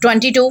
22।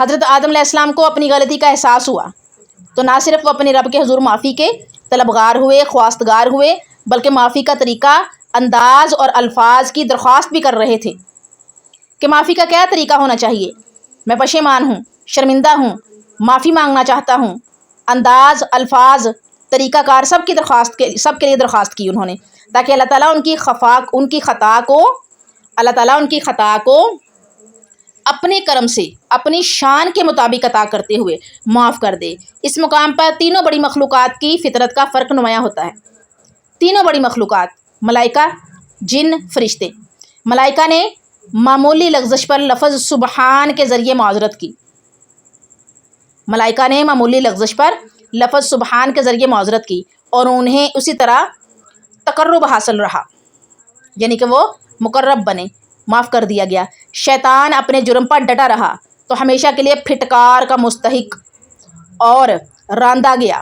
حضرت آدم علیہ السلام کو اپنی غلطی کا احساس ہوا تو نہ صرف وہ اپنے رب کے حضور معافی کے طلبگار ہوئے، خواستگار ہوئے، بلکہ معافی کا طریقہ، انداز اور الفاظ کی درخواست بھی کر رہے تھے کہ معافی کا کیا طریقہ ہونا چاہیے، میں پشیمان ہوں، شرمندہ ہوں، معافی مانگنا چاہتا ہوں۔ انداز، الفاظ، طریقہ کار سب کے لیے درخواست کی انہوں نے، تاکہ اللہ تعالیٰ ان کی خطا کو اپنے کرم سے، اپنی شان کے مطابق عطا کرتے ہوئے معاف کر دے۔ اس مقام پر تینوں بڑی مخلوقات کی فطرت کا فرق نمایاں ہوتا ہے۔ تینوں بڑی مخلوقات، ملائکہ، جن، فرشتے۔ ملائکہ نے معمولی لغزش پر لفظ سبحان کے ذریعے معذرت کی۔ ملائکہ نے معمولی لغزش پر لفظ سبحان کے ذریعے معذرت کی اور انہیں اسی طرح تقرب حاصل رہا، یعنی کہ وہ مقرب بنے، معاف کر دیا گیا۔ شیطان اپنے جرم پر ڈٹا رہا تو ہمیشہ کے لیے پھٹکار کا مستحق اور راندا گیا،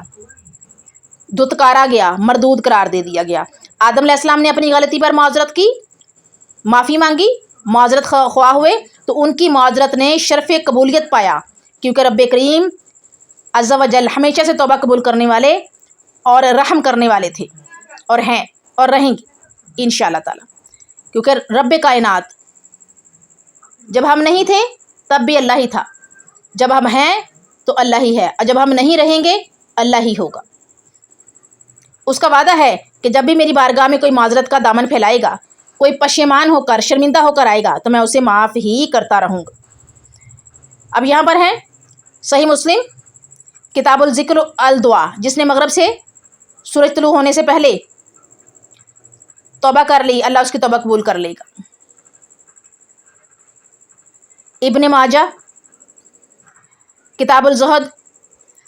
دھتکارا گیا، مردود قرار دے دیا گیا۔ آدم علیہ السلام نے اپنی غلطی پر معذرت کی، معافی مانگی، معذرت خواہ ہوئے تو ان کی معذرت نے شرف قبولیت پایا، کیونکہ رب کریم عز و جل ہمیشہ سے توبہ قبول کرنے والے اور رحم کرنے والے تھے، اور ہیں اور رہیں گے انشاءاللہ تعالی، کیونکہ رب کائنات جب ہم نہیں تھے تب بھی اللہ ہی تھا، جب ہم ہیں تو اللہ ہی ہے، اور جب ہم نہیں رہیں گے اللہ ہی ہوگا۔ اس کا وعدہ ہے کہ جب بھی میری بارگاہ میں کوئی معذرت کا دامن پھیلائے گا، کوئی پشیمان ہو کر، شرمندہ ہو کر آئے گا تو میں اسے معاف ہی کرتا رہوں گا۔ اب یہاں پر ہے صحیح مسلم کتاب الذکر الدعا، جس نے مغرب سے سورج طلوع ہونے سے پہلے توبہ کر لی، اللہ اس کی توبہ قبول کر لے گا۔ ابن ماجہ کتاب الزہد،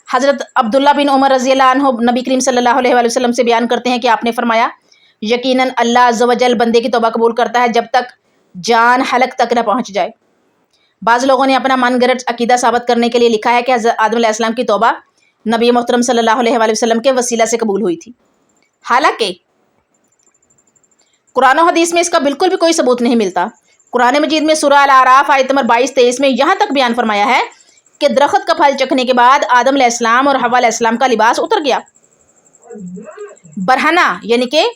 حضرت عبداللہ بن عمر رضی اللہ عنہ نبی کریم صلی اللہ علیہ وآلہ وسلم سے بیان کرتے ہیں کہ آپ نے فرمایا، یقیناً اللہ عز و جل بندے کی توبہ قبول کرتا ہے جب تک جان حلق تک نہ پہنچ جائے۔ بعض لوگوں نے اپنا من گھڑت عقیدہ ثابت کرنے کے لیے لکھا ہے کہ حضرت آدم علیہ السلام کی توبہ نبی محترم صلی اللہ علیہ وآلہ وسلم کے وسیلہ سے قبول ہوئی تھی، حالانکہ قرآن و حدیث میں اس کا بالکل بھی کوئی ثبوت نہیں ملتا۔ قرآن مجید میں سورہ الاعراف آیت نمبر 22-23 میں یہاں تک بیان فرمایا ہے کہ درخت کا پھل چکھنے کے بعد آدم علیہ السلام اور حوا علیہ السلام کا لباس اتر گیا، برہنہ یعنی کہ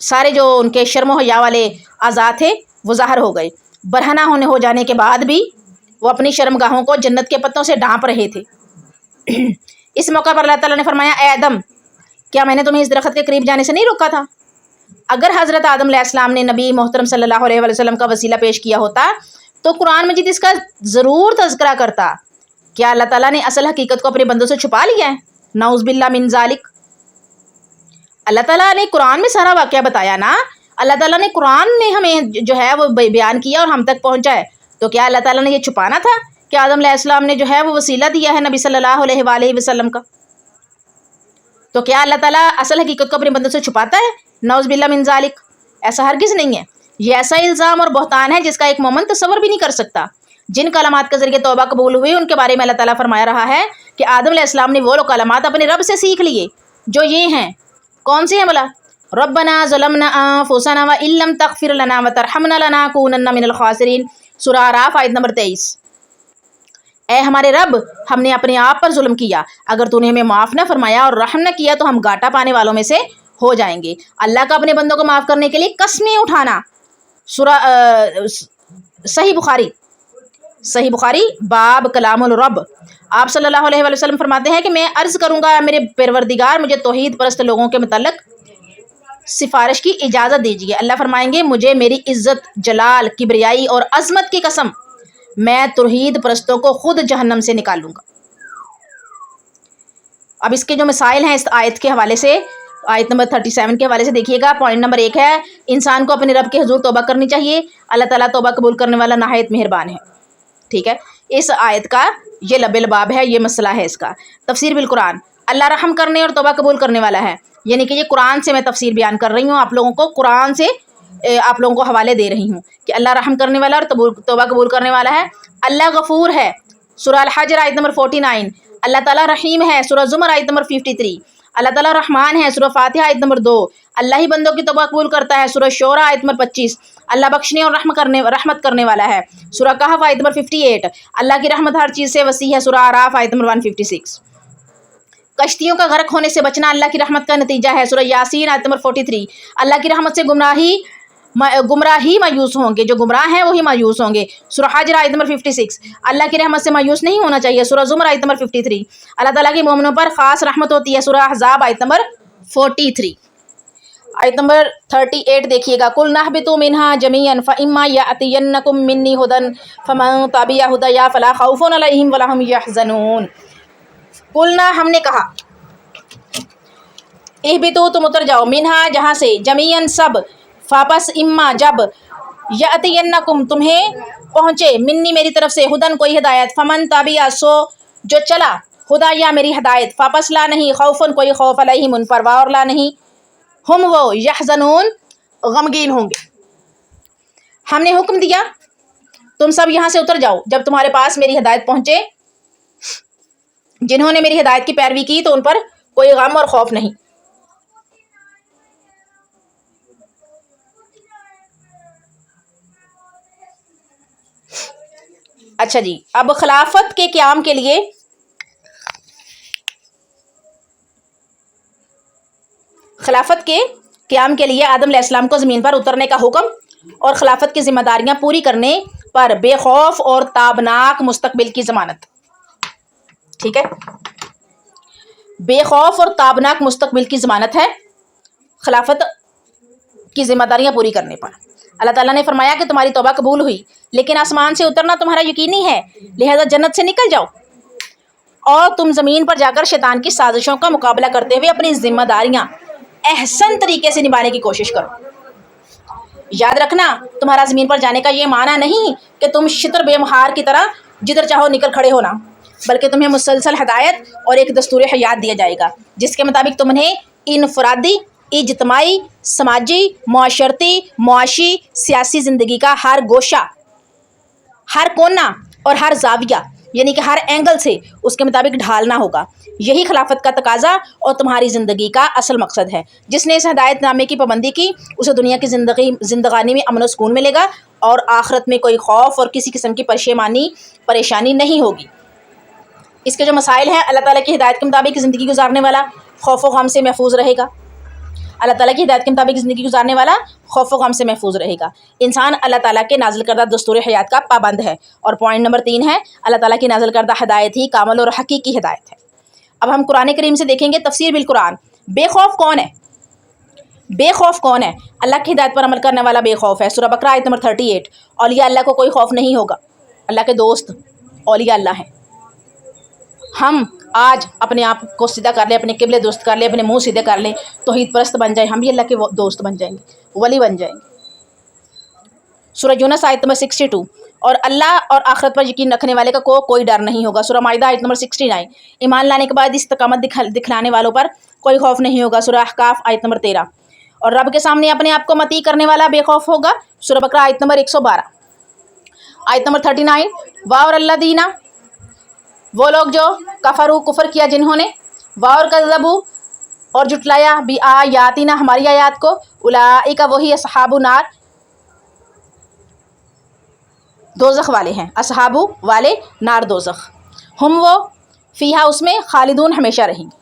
سارے جو ان کے شرم و حیا والے اعضاء تھے وہ ظاہر ہو گئے۔ برہنہ ہو جانے کے بعد بھی وہ اپنی شرم گاہوں کو جنت کے پتوں سے ڈھانپ رہے تھے۔ اس موقع پر اللہ تعالیٰ نے فرمایا، اے آدم، کیا میں نے تمہیں اس درخت کے قریب جانے سے نہیں روکا تھا؟ اگر حضرت آدم علیہ السلام نے نبی محترم صلی اللہ علیہ وسلم کا وسیلہ پیش کیا ہوتا تو قرآن مجید اس کا ضرور تذکرہ کرتا۔ کیا اللہ تعالیٰ نے اصل حقیقت کو اپنے بندوں سے چھپا لیا ہے؟ نعوذ باللہ من ذالک۔ اللہ تعالیٰ نے قرآن میں سارا واقعہ بتایا نا، اللہ تعالیٰ نے قرآن میں ہمیں جو ہے وہ بیان کیا اور ہم تک پہنچا ہے، تو کیا اللہ تعالیٰ نے یہ چھپانا تھا کہ آدم علیہ السلام نے جو ہے وہ وسیلہ دیا ہے نبی صلی اللہ علیہ وآلہ وسلم کا؟ تو کیا اللہ تعالیٰ اصل حقیقت کو اپنے بندوں سے چھپاتا ہے؟ نعوذ باللہ من ذالک، ایسا ہرگز نہیں ہے۔ یہ ایسا الزام اور بہتان ہے جس کا ایک مومن تصور بھی نہیں کر سکتا۔ جن کلمات کے ذریعے توبہ قبول ہوئی ان کے بارے میں اللہ تعالیٰ فرمایا رہا ہے کہ آدم علیہ السلام نے وہ کلمات اپنے رب سے سیکھ لیے جو یہ ہیں۔ کون سے ہیں بلا؟ ربنا ظلمنا انفسنا وان لم تغفر لنا وترحمنا لنکونن من الخاسرین، سورہ اعراف آیت نمبر 23۔ اے ہمارے رب، ہم نے اپنے آپ پر ظلم کیا، اگر تو نے ہمیں معاف نہ فرمایا اور رحم نہ کیا تو ہم گھاٹا پانے والوں میں سے ہو جائیں گے۔ اللہ کا اپنے بندوں کو معاف کرنے کے لیے قسمیں اٹھانا، سورہ صحیح بخاری باب کلام الرب۔ آپ صلی اللہ علیہ وآلہ وسلم فرماتے ہیں کہ میں عرض کروں گا، میرے پروردگار مجھے توحید پرست لوگوں کے متعلق سفارش کی اجازت دیجیے۔ اللہ فرمائیں گے، مجھے میری عزت، جلال، کبریائی اور عظمت کی قسم، میں توحید پرستوں کو خود جہنم سے نکالوں گا۔ اب اس کے جو مسائل ہیں اس آیت کے حوالے سے، آیت نمبر 37 کے حوالے سے دیکھیے گا۔ پوائنٹ نمبر 1 ہے، انسان کو اپنے رب کے حضور توبہ کرنی چاہیے، اللہ تعالیٰ توبہ قبول کرنے والا نہایت مہربان ہے۔ ٹھیک ہے، اس آیت کا یہ لب الباب ہے، یہ مسئلہ ہے اس کا۔ تفسیر بالقرآن، اللہ رحم کرنے اور توبہ قبول کرنے والا ہے، یعنی کہ یہ قرآن سے میں تفسیر بیان کر رہی ہوں، آپ لوگوں کو قرآن سے آپ لوگوں کو حوالے دے رہی ہوں کہ اللہ رحم کرنے والا اور توبہ قبول کرنے والا ہے۔ اللہ غفور ہے، سورہ الحجر آیت نمبر 49۔ اللہ تعالیٰ رحیم ہے، سورہ زمر آیت نمبر 53۔ اللہ تعالیٰ رحمان ہے، سورہ فاتحہ آیت نمبر 2. اللہ ہی بندوں کی توبہ قبول کرتا ہے، سورہ شورى آیت نمبر 25. اللہ بخشنے اور رحمت کرنے والا ہے، سورہ کہف آیت نمبر 58. اللہ کی رحمت ہر چیز سے وسیع ہے، سورہ اعراف آیت نمبر 156. کشتیوں کا غرق ہونے سے بچنا اللہ کی رحمت کا نتیجہ ہے، سورہ یاسین آیت نمبر 43. اللہ کی رحمت سے گمراہی مایوس ہوں گے، جو گمراہ ہیں وہی مایوس ہوں گے، سورہ حجر آیت نمبر 56. اللہ کی رحمت سے مایوس نہیں ہونا چاہیے، سورہ زمر آیت نمبر 53. اللہ تعالیٰ کے مومنوں پر خاص رحمت ہوتی ہے، سورہ احزاب آیت نمبر 43. آیت نمبر 38 دیکھیے گا، قُلْ نَهْبِطُوا مِنْهَا جَمِيعًا فَإِمَّا يَأْتِيَنَّكُم مِّنِّي هُدًى فَمَن تَبِعَ هُدَيَا فَلَا خَوْفٌ عَلَيْهِمْ وَلَا هُمْ يَحْزَنُونَ. قُلْنَا ہم نے کہا، اہبطوا تم اتر جاؤ، منہا جہاں سے، جمیعاً سب، فاپس اما جب، یاتینکم تمہیں پہنچے، منی میری طرف سے، ہدن کوئی ہدایت، فمن تابعہ سو جو چلا، ہدا یا میری ہدایت، فاپس لا نہیں، خوفن کوئی خوف، علیہم ان پر، اور لا نہیں، ہم وہ، یحزنون غمگین ہوں گے. ہم نے حکم دیا تم سب یہاں سے اتر جاؤ جب تمہارے پاس میری ہدایت پہنچے. جنہوں نے میری ہدایت کی پیروی کی تو ان پر کوئی غم اور خوف نہیں. اچھا جی، اب خلافت کے قیام کے لیے آدم علیہ السلام کو زمین پر اترنے کا حکم اور خلافت کی ذمہ داریاں پوری کرنے پر بے خوف اور تابناک مستقبل کی ضمانت. ٹھیک ہے، بے خوف اور تابناک مستقبل کی ضمانت ہے خلافت کی ذمہ داریاں پوری کرنے پر. اللہ تعالیٰ نے فرمایا کہ تمہاری توبہ قبول ہوئی، لیکن آسمان سے اترنا تمہارا یقینی ہے، لہذا جنت سے نکل جاؤ اور تم زمین پر جا کر شیطان کی سازشوں کا مقابلہ کرتے ہوئے اپنی ذمہ داریاں احسن طریقے سے نبھانے کی کوشش کرو. یاد رکھنا، تمہارا زمین پر جانے کا یہ معنی نہیں کہ تم شتر بے مہار کی طرح جدھر چاہو نکل کھڑے ہونا، بلکہ تمہیں مسلسل ہدایت اور ایک دستور حیات دیا جائے گا جس کے مطابق تمہیں انفرادی، اجتماعی، سماجی، معاشرتی، معاشی، سیاسی زندگی کا ہر گوشہ، ہر کونا اور ہر زاویہ، یعنی کہ ہر اینگل سے اس کے مطابق ڈھالنا ہوگا. یہی خلافت کا تقاضا اور تمہاری زندگی کا اصل مقصد ہے. جس نے اس ہدایت نامے کی پابندی کی اسے دنیا کی زندگانی میں امن و سکون ملے گا اور آخرت میں کوئی خوف اور کسی قسم کی پریشانی نہیں ہوگی. اس کے جو مسائل ہیں، اللہ تعالیٰ کی ہدایت کے مطابق زندگی گزارنے والا خوف و غم سے محفوظ رہے گا. اللہ تعالیٰ کی ہدایت کے مطابق زندگی گزارنے والا خوف و غم سے محفوظ رہے گا. انسان اللہ تعالیٰ کے نازل کردہ دستور حیات کا پابند ہے. اور پوائنٹ نمبر 3 ہے، اللہ تعالیٰ کی نازل کردہ ہدایت ہی کامل اور حقیقی ہدایت ہے. اب ہم قرآن کریم سے دیکھیں گے تفسیر بالقرآن. بے خوف کون ہے؟ بے خوف کون ہے؟ اللہ کی ہدایت پر عمل کرنے والا بے خوف ہے. سورہ بقرہ آیت نمبر 38. اولیاء اللہ کو کوئی خوف نہیں ہوگا. اللہ کے دوست اولیاء اللہ ہیں. ہم آج اپنے آپ کو سیدھا کر لیں، اپنے قبلے درست کر لیں، اپنے منہ سیدھے کر لیں، توحید پرست بن جائیں، ہم بھی اللہ کے دوست بن جائیں گے، ولی بن جائیں گے. سورہ یونس آیت نمبر 62. اور اللہ اور آخرت پر یقین رکھنے والے کا کوئی ڈر نہیں ہوگا. سورہ مائدہ آیت نمبر 69. ایمان لانے کے بعد استقامت دکھلانے والوں پر کوئی خوف نہیں ہوگا. سورہ احقاف آیت نمبر 13. اور رب کے سامنے اپنے آپ کو مطیع کرنے والا بے خوف ہوگا. سورہ بقرہ آیت نمبر 112. آیت نمبر 39. اور اللہ دینا، وہ لوگ جو کفر کیا جنہوں نے، اور کذبوا اور جھٹلایا بھی آیاتنا ہماری آیات کو، اولئک وہی اصحاب النار دوزخ والے ہیں، اصحاب والے نار دوزخ، ہم وہ فیہا اس میں خالدون ہمیشہ رہیں گے.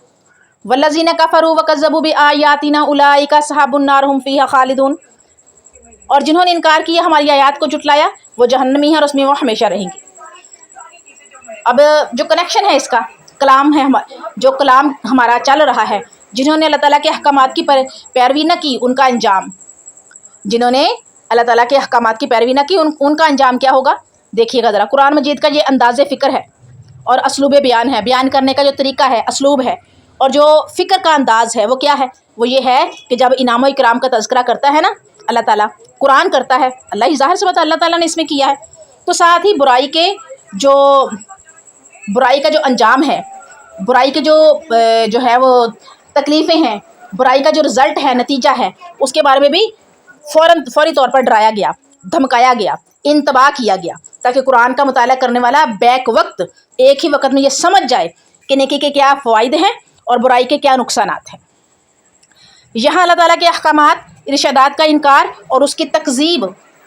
والذین کفروا وکذبوا بآیاتنا اولئک اصحاب النار ہم فیہا خالدون. اور جنہوں نے انکار کیا ہماری آیات کو جھٹلایا وہ جہنمی ہیں اور اس میں وہ ہمیشہ رہیں گے. اب جو کنیکشن ہے اس کا کلام ہے، جو کلام ہمارا چل رہا ہے، جنہوں نے اللہ تعالیٰ کے احکامات کی پیروی نہ کی ان کا انجام، جنہوں نے اللہ تعالیٰ کے احکامات کی پیروی نہ کی ان کا انجام کیا ہوگا. دیکھیے گا ذرا، قرآن مجید کا یہ انداز فکر ہے اور اسلوب بیان ہے، بیان کرنے کا جو طریقہ ہے، اسلوب ہے، اور جو فکر کا انداز ہے وہ کیا ہے؟ وہ یہ ہے کہ جب انعام و اکرام کا تذکرہ کرتا ہے نا اللہ تعالیٰ، قرآن کرتا ہے، اللہ ہی ظاہر سے بتا اللہ تعالیٰ نے اس میں کیا ہے، تو ساتھ ہی برائی کا جو انجام ہے، برائی کے جو ہے وہ تکلیفیں ہیں، برائی کا جو رزلٹ ہے، نتیجہ ہے، اس کے بارے میں بھی فوری طور پر ڈرایا گیا، دھمکایا گیا، انتباہ کیا گیا، تاکہ قرآن کا مطالعہ کرنے والا بیک وقت ایک ہی وقت میں یہ سمجھ جائے کہ نیکی کے کیا فوائد ہیں اور برائی کے کیا نقصانات ہیں۔ یہاں اللہ تعالیٰ کے احکامات، ارشادات کا انکار اور اس کی تکذیب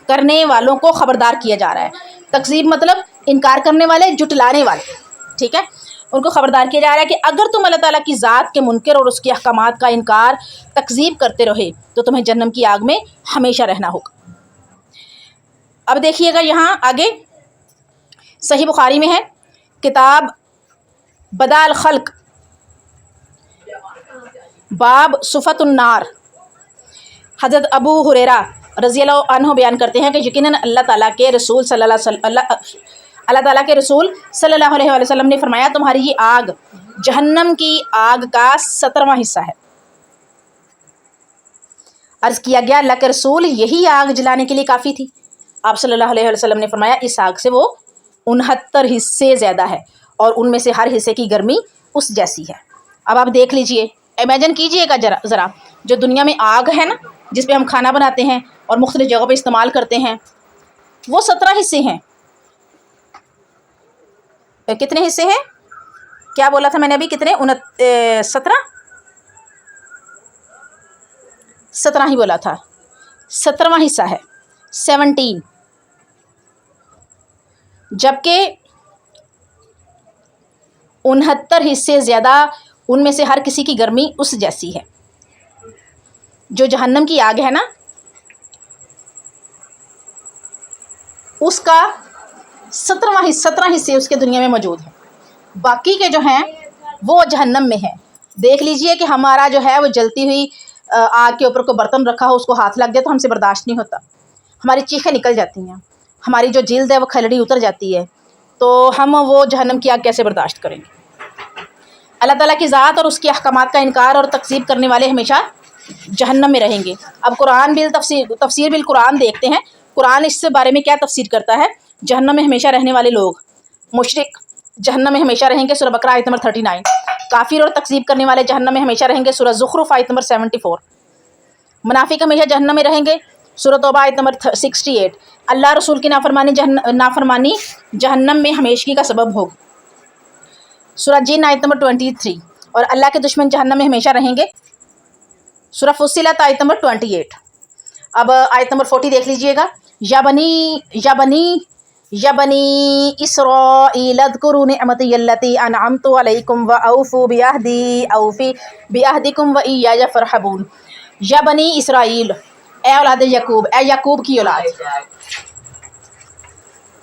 کرنے والوں کو خبردار کیا جا رہا ہے۔ تکذیب مطلب انکار کرنے والے، جھٹلانے والے، ٹھیک ہے، ان کو خبردار کیا جا رہا ہے کہ اگر تم اللہ تعالیٰ کی ذات کے منکر اور اس کے احکامات کا انکار، تکذیب کرتے رہے تو تمہیں جہنم کی آگ میں ہمیشہ رہنا ہوگا۔ اب دیکھیے گا یہاں آگے صحیح بخاری میں ہے، کتاب بداء الخلق، باب صفت النار، حضرت ابو ہریرہ رضی اللہ عنہ بیان کرتے ہیں کہ یقیناً اللہ تعالیٰ کے رسول صلی اللہ علیہ وسلم نے فرمایا تمہاری یہ آگ جہنم کی آگ کا 17واں حصہ ہے۔ عرض کیا گیا اللہ کے رسول یہی آگ جلانے کے لیے کافی تھی؟ آپ صلی اللہ علیہ وسلم نے فرمایا اس آگ سے وہ 69 حصے زیادہ ہے اور ان میں سے ہر حصے کی گرمی اس جیسی ہے۔ اب آپ دیکھ لیجئے، امیجن کیجئے گا ذرا، جو دنیا میں آگ ہے نا جس پہ ہم کھانا بناتے ہیں اور مختلف جگہوں پہ استعمال کرتے ہیں، وہ 17 حصے ہیں۔ کتنے حصے ہیں؟ کیا بولا تھا میں نے ابھی؟ کتنے؟ 17 ہی بولا تھا، 17واں حصہ ہے 17، جبکہ 69 حصے زیادہ ان میں سے ہر کسی کی گرمی اس جیسی ہے۔ جو جہنم کی آگ ہے نا اس کا 17 حصے اس کے دنیا میں موجود ہیں، باقی کے جو ہیں وہ جہنم میں ہیں۔ دیکھ لیجئے کہ ہمارا جو ہے وہ جلتی ہوئی آگ کے اوپر کوئی برتن رکھا ہو، اس کو ہاتھ لگ جائے تو ہم سے برداشت نہیں ہوتا، ہماری چیخیں نکل جاتی ہیں، ہماری جو جلد ہے وہ کھلڑی اتر جاتی ہے، تو ہم وہ جہنم کی آگ کیسے برداشت کریں گے؟ اللہ تعالیٰ کی ذات اور اس کے احکامات کا انکار اور تکذیب کرنے والے ہمیشہ جہنم میں رہیں گے۔ اب قرآن تفسیر بالقرآن دیکھتے ہیں، قرآن اس سے بارے میں کیا تفسیر کرتا ہے۔ جہنم میں ہمیشہ رہنے والے لوگ، مشرک جہنم میں ہمیشہ رہیں گے، سورہ بقرہ آیت نمبر 39۔ کافر اور تکذیب کرنے والے جہنم میں ہمیشہ رہیں گے، سورہ زخرف آیت نمبر 74۔ منافق ہمیشہ جہنم میں رہیں گے، سورہ توبہ آیت نمبر 68۔ اللہ رسول کی نافرمانی جہنم میں ہمیشگی کا سبب ہوگی، سورہ جن آیت نمبر 23۔ اور اللہ کے دشمن جہنم میں ہمیشہ رہیں گے، سورہ فصلت آیت نمبر 28۔ اب آیت نمبر 40 دیکھ لیجئے گا، یا بنی اسرائیل اذکروا نعمتی التی انعمت علیکم واوفوا بعہدی اوفی بعہدکم وایای فارہبون۔ یا بنی اسرائیل، اے اولاد یعقوب، اے یعقوب کی اولاد،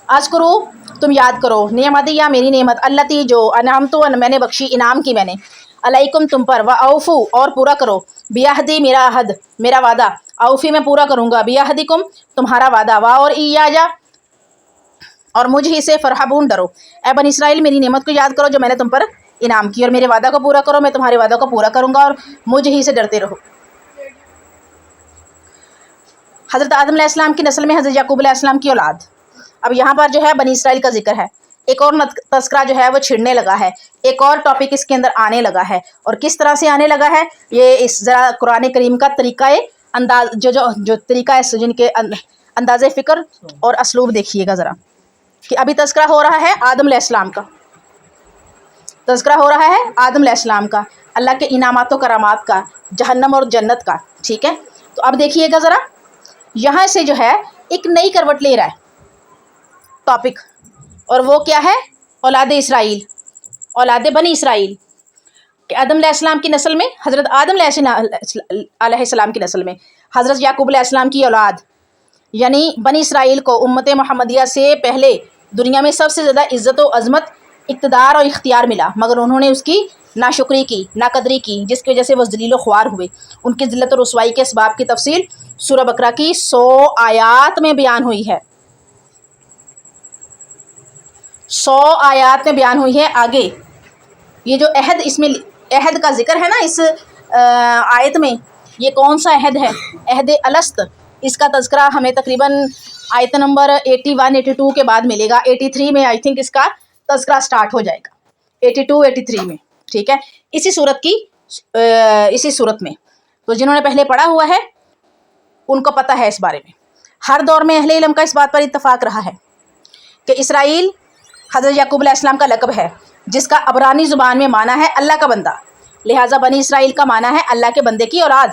اذکروا تم یاد کرو، نعمتی یا میری نعمت، التی جو انعمت میں نے بخشی، انعام کی میں نے، علیکم تم پر، واوفوا اور پورا کرو، بعہدی میرا عہد، میرا وعدہ، اوفی میں پورا کروں گا، بعہدکم تمہارا وعدہ، وا اور ایایا اور مجھ ہی سے، فرحبون ڈرو۔ اے بنی اسرائیل میری نعمت کو یاد کرو جو میں نے تم پر انعام کی، اور میرے وعدہ کو پورا کرو، میں تمہارے وعدہ کو پورا کروں گا، اور مجھ ہی سے ڈرتے رہو۔ حضرت آدم علیہ السلام کی نسل میں حضرت یعقوب علیہ السلام کی اولاد۔ اب یہاں پر جو ہے بنی اسرائیل کا ذکر ہے، ایک اور تذکرہ جو ہے وہ چھڑنے لگا ہے، ایک اور ٹاپک اس کے اندر آنے لگا ہے، اور کس طرح سے آنے لگا ہے یہ اس ذرا قرآن کریم کا طریقہ انداز جو طریقہ ہے جن کے انداز فکر اور اسلوب دیکھیے گا ذرا، کہ ابھی تذکرہ ہو رہا ہے آدم علیہ السلام کا، تذکرہ ہو رہا ہے آدم علیہ السلام کا، اللہ کے انعامات و کرامات کا، جہنم اور جنت کا، ٹھیک ہے۔ تو اب دیکھیے گا ذرا، یہاں سے جو ہے ایک نئی کروٹ لے رہا ہے ٹاپک، اور وہ کیا ہے؟ اولاد اسرائیل، اولاد بنی اسرائیل، کہ آدم علیہ السلام کی نسل میں، حضرت آدم علیہ السلام کی نسل میں حضرت یعقوب علیہ السلام کی اولاد، یعنی بنی اسرائیل کو امت محمدیہ سے پہلے دنیا میں سب سے زیادہ عزت و عظمت، اقتدار اور اختیار ملا، مگر انہوں نے اس کی ناشکری کی، ناقدری کی، جس کی وجہ سے وہ ذلیل و خوار ہوئے۔ ان کی ذلت و رسوائی کے اسباب کی تفصیل سورہ بقرہ کی 100 آیات میں بیان ہوئی ہے، 100 آیات میں بیان ہوئی ہے۔ آگے یہ جو عہد، اس میں عہد کا ذکر ہے نا اس آیت میں، یہ کون سا عہد ہے؟ عہد الست، اس کا تذکرہ ہمیں تقریباً آیت نمبر 81 82 کے بعد ملے گا، 83 میں آئی تھنک اس کا تذکرہ سٹارٹ ہو جائے گا، 82 83 میں، ٹھیک ہے، اسی صورت میں۔ تو جنہوں نے پہلے پڑھا ہوا ہے ان کو پتہ ہے اس بارے میں۔ ہر دور میں اہل علم کا اس بات پر اتفاق رہا ہے کہ اسرائیل حضرت یعقوب علیہ السلام کا لقب ہے، جس کا عبرانی زبان میں معنی ہے اللہ کا بندہ، لہٰذا بنی اسرائیل کا معنی ہے اللہ کے بندے کی اولاد۔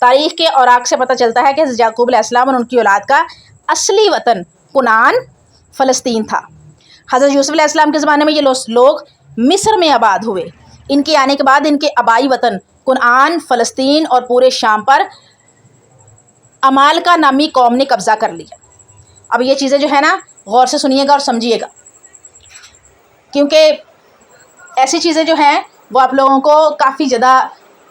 تاریخ کے اوراق سے پتہ چلتا ہے کہ یعقوب علیہ السلام اور ان کی اولاد کا اصلی وطن کنعان فلسطین تھا۔ حضرت یوسف علیہ السلام کے زمانے میں یہ لوگ مصر میں آباد ہوئے۔ ان کے آنے کے بعد ان کے آبائی وطن کنعان، فلسطین اور پورے شام پر عمالقہ نامی قوم نے قبضہ کر لیا۔ اب یہ چیزیں جو ہے نا غور سے سنیے گا اور سمجھیے گا، کیونکہ ایسی چیزیں جو ہیں وہ آپ لوگوں کو کافی زیادہ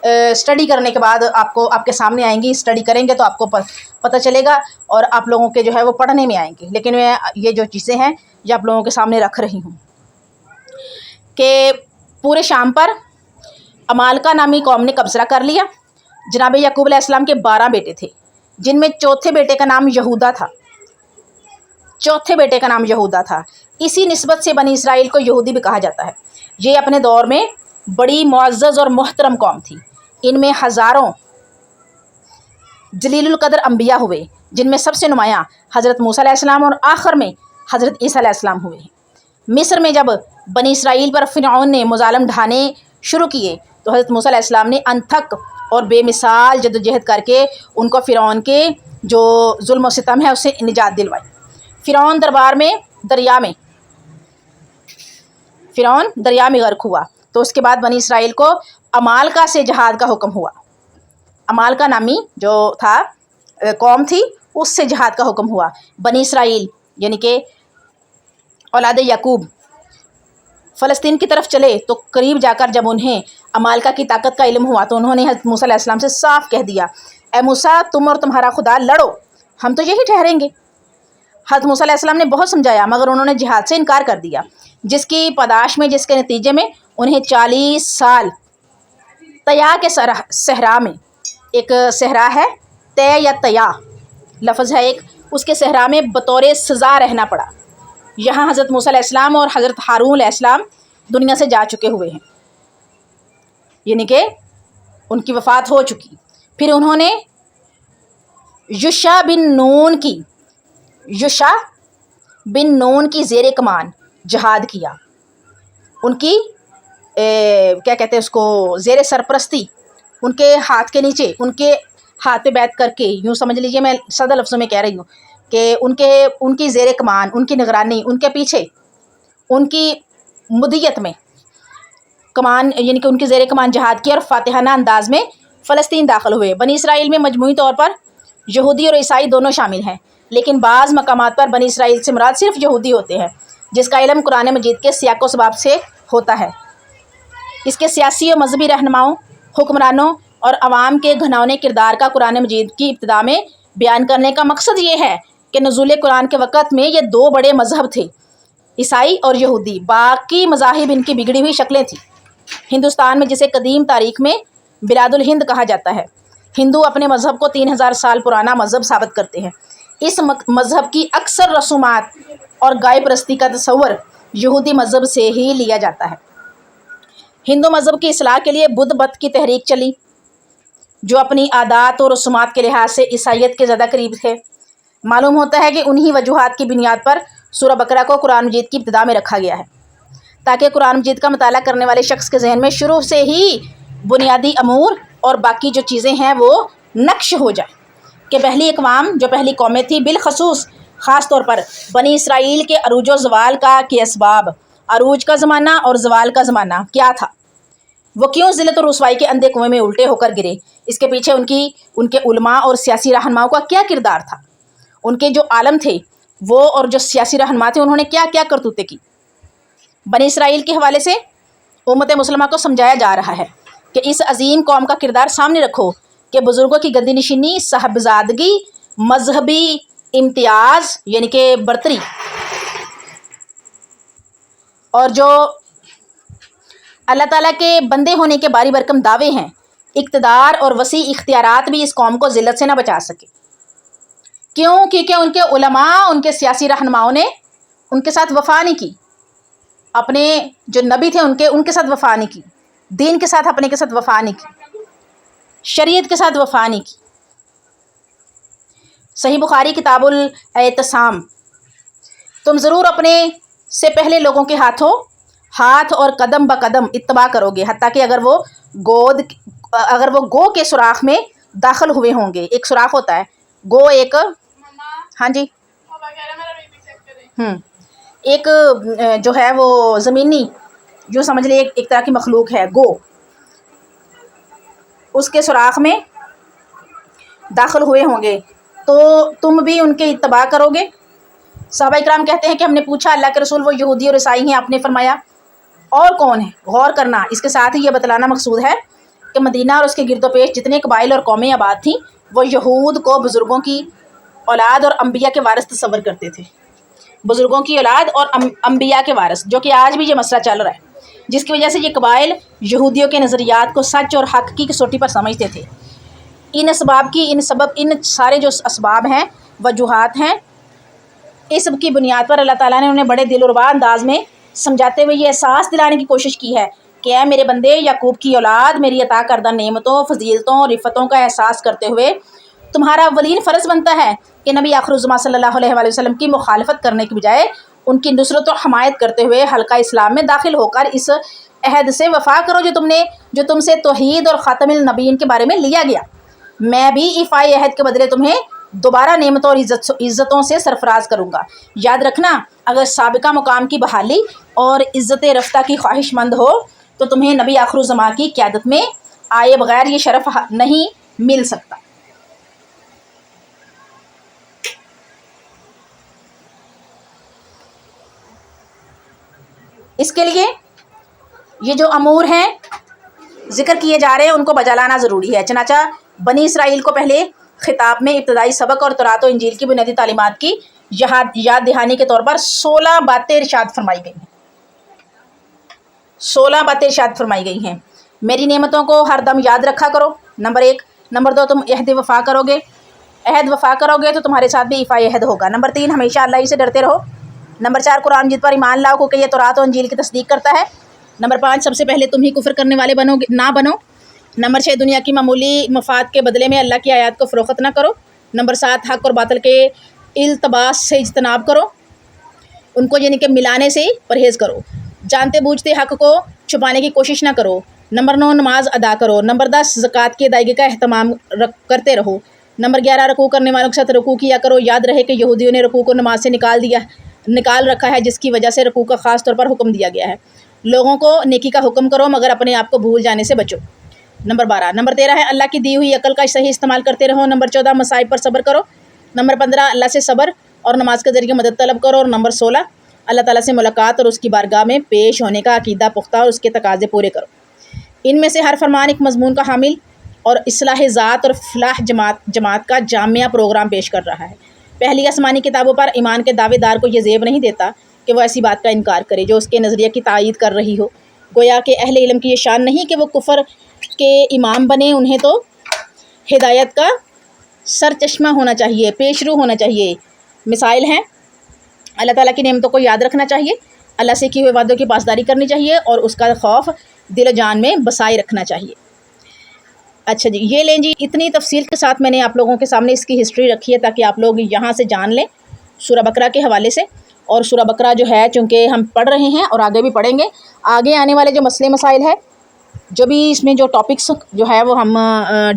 اسٹڈی کرنے کے بعد آپ کے سامنے آئیں گی۔ اسٹڈی کریں گے تو آپ کو پتہ چلے گا اور آپ لوگوں کے جو ہے وہ پڑھنے میں آئیں گے۔ لیکن میں یہ جو چیزیں ہیں یہ آپ لوگوں کے سامنے رکھ رہی ہوں کہ پورے شام پر عمالقہ نامی قوم نے قبضہ کر لیا۔ جناب یعقوب علیہ السلام کے 12 بیٹے تھے، جن میں چوتھے بیٹے کا نام یہودا تھا۔ چوتھے بیٹے کا نام یہودا تھا۔ اسی نسبت سے بنی اسرائیل کو یہودی بھی کہا جاتا ہے۔ یہ اپنے دور میں بڑی معزز اور محترم قوم تھی۔ ان میں ہزاروں جلیل القدر انبیاء ہوئے، جن میں سب سے نمایاں حضرت موسیٰ علیہ السلام اور آخر میں حضرت عیسیٰ علیہ السلام ہوئے ہیں۔ مصر میں جب بنی اسرائیل پر فرعون نے مظالم ڈھانے شروع کیے تو حضرت موسیٰ علیہ السلام نے انتھک اور بے مثال جدوجہد کر کے ان کو فرعون کے جو ظلم و ستم ہے اس سے نجات دلوائی۔ فرعون دریا میں غرق ہوا تو اس کے بعد بنی اسرائیل کو عمالقہ سے جہاد کا حکم ہوا۔ عمالقہ نامی جو تھا قوم تھی، اس سے جہاد کا حکم ہوا۔ بنی اسرائیل یعنی کہ اولاد یعقوب فلسطین کی طرف چلے تو قریب جا کر جب انہیں عمالقہ کی طاقت کا علم ہوا تو انہوں نے حضرت موسیٰ علیہ السلام سے صاف کہہ دیا، اے موسیٰ تم اور تمہارا خدا لڑو، ہم تو یہی ٹھہریں گے۔ حضرت موسیٰ علیہ السلام نے بہت سمجھایا مگر انہوں نے جہاد سے انکار کر دیا، جس کی پاداش میں، جس کے نتیجے میں انہیں 40 سال طیا کے صحرا میں، ایک صحرا ہے طے یا طیا لفظ ہے ایک، اس کے صحرا میں بطور سزا رہنا پڑا۔ یہاں حضرت موسیٰ علیہ السلام اور حضرت ہارون علیہ السلام دنیا سے جا چکے ہوئے ہیں، یعنی کہ ان کی وفات ہو چکی۔ پھر انہوں نے یوشع بن نون کی زیر کمان جہاد کیا۔ ان کی کیا کہتے ہیں اس کو، زیر سرپرستی، ان کے ہاتھ کے نیچے، ان کے ہاتھ پہ بیعت کر کے، یوں سمجھ لیجئے میں سادہ لفظوں میں کہہ رہی ہوں کہ ان کی زیر کمان، ان کی نگرانی، ان کے پیچھے، ان کی مدیت میں کمان یعنی کہ ان کی زیر کمان جہاد کی اور فاتحانہ انداز میں فلسطین داخل ہوئے۔ بنی اسرائیل میں مجموعی طور پر یہودی اور عیسائی دونوں شامل ہیں، لیکن بعض مقامات پر بنی اسرائیل سے مراد صرف یہودی ہوتے ہیں، جس کا علم قرآن مجید کے سیاق و سباق سے ہوتا ہے۔ اس کے سیاسی و مذہبی رہنماؤں، حکمرانوں اور عوام کے گھناؤنے کردار کا قرآن مجید کی ابتدا میں بیان کرنے کا مقصد یہ ہے کہ نزول قرآن کے وقت میں یہ 2 بڑے مذہب تھے، عیسائی اور یہودی۔ باقی مذاہب ان کی بگڑی ہوئی شکلیں تھیں۔ ہندوستان میں جسے قدیم تاریخ میں بلاد الہند کہا جاتا ہے، ہندو اپنے مذہب کو 3000 سال پرانا مذہب ثابت کرتے ہیں۔ اس مذہب کی اکثر رسومات اور گائے پرستی کا تصور یہودی مذہب سے ہی لیا جاتا ہے۔ ہندو مذہب کی اصلاح کے لیے بدھ مت کی تحریک چلی، جو اپنی عادات و رسومات کے لحاظ سے عیسائیت کے زیادہ قریب تھے۔ معلوم ہوتا ہے کہ انہی وجوہات کی بنیاد پر سورہ بقرہ کو قرآن مجید کی ابتدا میں رکھا گیا ہے، تاکہ قرآن مجید کا مطالعہ کرنے والے شخص کے ذہن میں شروع سے ہی بنیادی امور اور باقی جو چیزیں ہیں وہ نقش ہو جائیں کہ پہلی اقوام، جو پہلی قومیں تھیں، بالخصوص خاص طور پر بنی اسرائیل کے عروج و زوال کے اسباب، عروج کا زمانہ اور زوال کا زمانہ کیا تھا، وہ کیوں ذلت و رسوائی کے اندھے کنویں میں الٹے ہو کر گرے، اس کے پیچھے ان کے علماء اور سیاسی رہنماؤں کا کیا کردار تھا، ان کے جو عالم تھے وہ اور جو سیاسی رہنما تھے انہوں نے کیا کیا کرتوتیں کی۔ بنی اسرائیل کے حوالے سے امت مسلمہ کو سمجھایا جا رہا ہے کہ اس عظیم قوم کا کردار سامنے رکھو کہ بزرگوں کی گندی نشینی، صاحبزادگی، مذہبی امتیاز یعنی کہ برتری، اور جو اللہ تعالیٰ کے بندے ہونے کے باری برکم دعوے ہیں، اقتدار اور وسیع اختیارات بھی اس قوم کو ذلت سے نہ بچا سکے۔ کیوں؟ کیونکہ ان کے علماء، ان کے سیاسی رہنماؤں نے ان کے ساتھ وفا نہیں کی، اپنے جو نبی تھے ان کے ساتھ وفا نہیں کی، دین کے ساتھ اپنے کے ساتھ وفا نہیں کی، شریعت کے ساتھ وفا نہیں کی۔ صحیح بخاری کتاب الاعتصام، تم ضرور اپنے سے پہلے لوگوں کے ہاتھوں ہاتھ اور قدم بقدم اتباع کرو گے، حتیٰ کہ اگر وہ گو کے سوراخ میں داخل ہوئے ہوں گے. ایک سوراخ ہوتا ہے گو، ایک ہاں جی ایک جو ہے وہ زمینی، جو سمجھ لیں ایک طرح کی مخلوق ہے گو، اس کے سوراخ میں داخل ہوئے ہوں گے تو تم بھی ان کے اتباع کرو گے. صحابہ کرام کہتے ہیں کہ ہم نے پوچھا اللہ کے رسول وہ یہودی اور عیسائی ہیں، آپ نے فرمایا اور کون ہے؟ غور کرنا، اس کے ساتھ ہی یہ بتلانا مقصود ہے کہ مدینہ اور اس کے گرد و پیش جتنے قبائل اور قومیں آباد تھیں وہ یہود کو بزرگوں کی اولاد اور انبیاء کے وارث تصور کرتے تھے. بزرگوں کی اولاد اور انبیاء کے وارث، جو کہ آج بھی یہ مسئلہ چل رہا ہے، جس کی وجہ سے یہ قبائل یہودیوں کے نظریات کو سچ اور حق کی کسوٹی پر سمجھتے تھے. ان سارے جو اسباب ہیں، وجوہات ہیں، اس سب کی بنیاد پر اللہ تعالیٰ نے انہیں بڑے دلربا انداز میں سمجھاتے ہوئے یہ احساس دلانے کی کوشش کی ہے کہ اے میرے بندے، یعقوب کی اولاد، میری عطا کردہ نعمتوں، فضیلتوں اور رفتوں کا احساس کرتے ہوئے تمہارا اولین فرض بنتا ہے کہ نبی آخر الزماں صلی اللہ علیہ وآلہ وسلم کی مخالفت کرنے کے بجائے ان کی نصرت و حمایت کرتے ہوئے حلقہ اسلام میں داخل ہو کر اس عہد سے وفا کرو جو تم سے توحید اور خاتم النبیین کے بارے میں لیا گیا. میں بھی ایفائے عہد کے بدلے تمہیں دوبارہ نعمتوں اور عزتوں سے سرفراز کروں گا. یاد رکھنا، اگر سابقہ مقام کی بحالی اور عزت رفتہ کی خواہش مند ہو تو تمہیں نبی آخر الزماں کی قیادت میں آئے بغیر یہ شرف نہیں مل سکتا. اس کے لیے یہ جو امور ہیں ذکر کیے جا رہے ہیں ان کو بجا لانا ضروری ہے. چنانچہ بنی اسرائیل کو پہلے خطاب میں ابتدائی سبق اور تورات و انجیل کی بنیادی تعلیمات کی یاد دہانی کے طور پر 16 باتیں ارشاد فرمائی گئی ہیں. 16 باتیں ارشاد فرمائی گئی ہیں. میری نعمتوں کو ہر دم یاد رکھا کرو، نمبر 1. نمبر 2، تم عہد وفا کرو گے تو تمہارے ساتھ بھی ایفائے عہد ہوگا. نمبر 3، ہمیشہ اللہ ہی سے ڈرتے رہو. نمبر 4، قرآن جت پر ایمان لاؤ کیونکہ یہ تورات و انجیل کی تصدیق کرتا ہے. نمبر 5، سب سے پہلے تم ہی کفر کرنے والے نہ بنو. نمبر 6، دنیا کی معمولی مفاد کے بدلے میں اللہ کی آیات کو فروخت نہ کرو. نمبر 7، حق اور باطل کے التباس سے اجتناب کرو، ان کو یعنی کہ ملانے سے پرہیز کرو. جانتے بوجھتے حق کو چھپانے کی کوشش نہ کرو. نمبر 9، نماز ادا کرو. نمبر 10، زکوٰۃ کی ادائیگی کا اہتمام کرتے رہو. نمبر 11، رکوع کرنے والوں کے ساتھ رکوع کیا کرو. یاد رہے کہ یہودیوں نے رکوع کو نماز سے نکال رکھا ہے، جس کی وجہ سے رکوع کا خاص طور پر حکم دیا گیا ہے. لوگوں کو نیکی کا حکم کرو مگر اپنے آپ کو بھول جانے سے بچو. نمبر 12. نمبر 13 ہے اللہ کی دی ہوئی عقل کا صحیح استعمال کرتے رہو. نمبر 14، مصائب پر صبر کرو. نمبر 15، اللہ سے صبر اور نماز کے ذریعے مدد طلب کرو. اور نمبر 16، اللہ تعالیٰ سے ملاقات اور اس کی بارگاہ میں پیش ہونے کا عقیدہ پختہ اور اس کے تقاضے پورے کرو. ان میں سے ہر فرمان ایک مضمون کا حامل اور اصلاح ذات اور فلاح جماعت کا جامعہ پروگرام پیش کر رہا ہے. پہلی آسمانی کتابوں پر ایمان کے دعوے دار کو یہ زیب نہیں دیتا کہ وہ ایسی بات کا انکار کرے جو اس کے نظریے کی تائید کر رہی ہو. گویا کہ اہل علم کی یہ شان نہیں کہ وہ کفر کے امام بنے، انہیں تو ہدایت کا سرچشمہ ہونا چاہیے، پیش رو ہونا چاہیے. مسائل ہیں، اللہ تعالیٰ کی نعمتوں کو یاد رکھنا چاہیے، اللہ سے کیے ہوئے وعدوں کی پاسداری کرنی چاہیے اور اس کا خوف دل و جان میں بسائے رکھنا چاہیے. اچھا جی، یہ لیں جی، اتنی تفصیل کے ساتھ میں نے آپ لوگوں کے سامنے اس کی ہسٹری رکھی ہے تاکہ آپ لوگ یہاں سے جان لیں سورہ بقرہ کے حوالے سے. اور سورہ بقرہ جو ہے چونکہ ہم پڑھ رہے ہیں اور آگے بھی پڑھیں گے، آگے آنے والے جو مسئلے مسائل ہے، جو بھی اس میں جو ٹاپکس جو ہے وہ ہم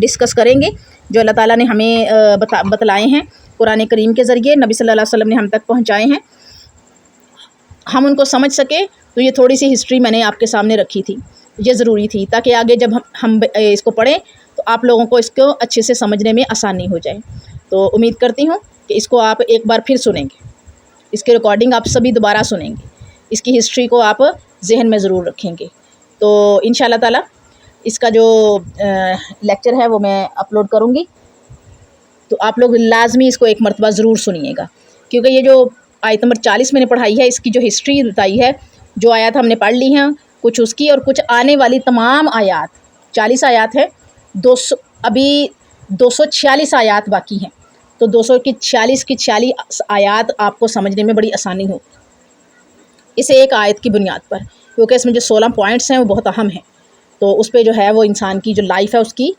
ڈسکس کریں گے، جو اللہ تعالیٰ نے ہمیں بتلائے ہیں قرآن کریم کے ذریعے، نبی صلی اللہ علیہ وسلم نے ہم تک پہنچائے ہیں، ہم ان کو سمجھ سکیں. تو یہ تھوڑی سی ہسٹری میں نے آپ کے سامنے رکھی تھی، یہ ضروری تھی تاکہ آگے جب ہم اس کو پڑھیں تو آپ لوگوں کو اس کو اچھے سے سمجھنے میں آسانی ہو جائے. تو امید کرتی ہوں کہ اس کو آپ ایک بار پھر سنیں گے، اس کی ریکارڈنگ آپ سبھی دوبارہ سنیں گے، اس کی ہسٹری کو آپ ذہن میں ضرور رکھیں گے. تو انشاءاللہ تعالیٰ اس کا جو لیکچر ہے وہ میں اپلوڈ کروں گی، تو آپ لوگ لازمی اس کو ایک مرتبہ ضرور سنیے گا، کیونکہ یہ جو آیت نمبر 40 میں نے پڑھائی ہے، اس کی جو ہسٹری بتائی ہے، جو آیات ہم نے پڑھ لی ہیں کچھ اس کی اور کچھ آنے والی تمام آیات، 40 آیات ہے، ابھی 246 آیات باقی ہیں. تو 246 آیات آپ کو سمجھنے میں بڑی آسانی ہو اسے ایک آیت کی بنیاد پر، کیونکہ اس میں جو 16 پوائنٹس ہیں وہ بہت اہم ہیں. تو اس پہ جو ہے وہ انسان کی جو لائف ہے اس کی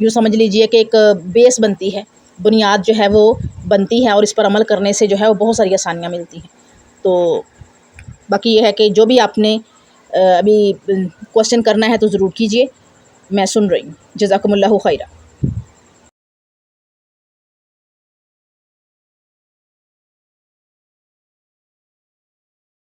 یوں سمجھ لیجئے کہ ایک بیس بنتی ہے، بنیاد جو ہے وہ بنتی ہے، اور اس پر عمل کرنے سے جو ہے وہ بہت ساری آسانیاں ملتی ہیں. تو باقی یہ ہے کہ جو بھی آپ نے ابھی کوشچن کرنا ہے تو ضرور کیجیے، میں سن رہی ہوں۔ جزاکم اللہ خیرہ۔